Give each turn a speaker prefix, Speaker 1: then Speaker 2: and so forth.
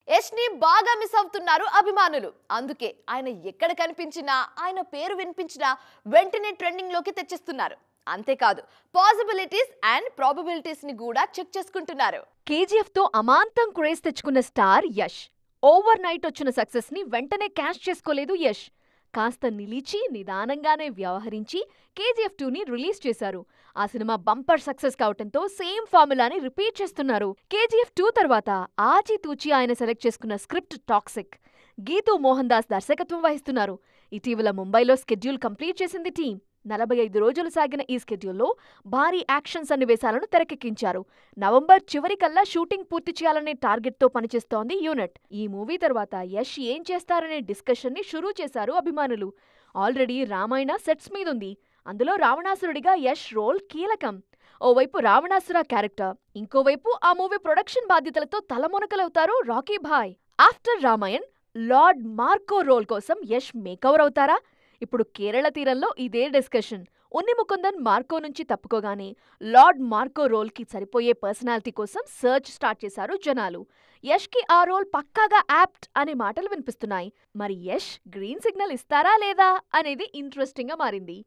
Speaker 1: యష్‌ని బాగా మిస్ అవుతున్నారు అభిమానులు. అందుకే ఆయన ఎక్కడ కనిపించినా, ఆయన పేరు వినిపించినా వెంటనే ట్రెండింగ్ లోకి తెచ్చేస్తున్నారు. అంతేకాదు పాసిబిలిటీస్ అండ్ ప్రాబబిలిటీస్ ని కూడా చెక్ చేసుకుంటున్నారు.
Speaker 2: కేజీఎఫ్ తో అమాంతం క్రేజ్ తెచ్చుకున్న స్టార్ యష్. ఓవర్ నైట్ వచ్చిన సక్సెస్ ని వెంటనే క్యాష్ చేసుకోలేదు యష్. కాస్త నిలిచి నిదానంగానే వ్యవహరించి కేజీఎఫ్ 2ని రిలీజ్ చేశారు. ఆ సినిమా బంపర్ సక్సెస్ కావటంతో సేమ్ ఫార్ములాని రిపీట్ చేస్తున్నారు. కేజీఎఫ్ 2 తర్వాత ఆచితూచి ఆయన సెలెక్ట్ చేసుకున్న స్క్రిప్ట్ టాక్సిక్. గీతూ మోహన్ దాస్ దర్శకత్వం వహిస్తున్నారు. ఇటీవల ముంబైలో స్కెడ్యూల్ కంప్లీట్ చేసింది టీం. 45 రోజులు సాగిన ఈ స్కెడ్యూల్లో భారీ యాక్షన్ సన్నివేశాలను తెరకెక్కించారు. నవంబర్ చివరికల్లా షూటింగ్ పూర్తి చేయాలనే టార్గెట్తో పనిచేస్తోంది యూనిట్. ఈ మూవీ తర్వాత యష్ ఏం చేస్తారనే డిస్కషన్ ని షురూ చేశారు అభిమానులు. ఆల్రెడీ రామాయణ సెట్స్ మీదుంది. అందులో రావణాసురుడిగా యష్ రోల్ కీలకం. ఓవైపు రావణాసుర క్యారెక్టర్, ఇంకోవైపు ఆ మూవీ ప్రొడక్షన్ బాధ్యతలతో తలమునకలవుతారు Rocky Bhai. After Ramayan Lord Marco role కోసం యష్ మేకవర్ అవుతారా? ఇప్పుడు కేరళ తీరంలో ఇదే డిస్కషన్. ఉన్ని ముకుందన్ మార్కో నుంచి తప్పుకోగానే లార్డ్ మార్కో రోల్ కి సరిపోయే పర్సనాలిటీ కోసం సర్చ్ స్టార్ట్ చేశారు జనాలు. యష్ కి ఆ రోల్ పక్కాగా యాప్ట్ అనే మాటలు వినిపిస్తున్నాయి. మరి యష్ గ్రీన్ సిగ్నల్ ఇస్తారా లేదా అనేది ఇంట్రెస్టింగ్ గా మారింది.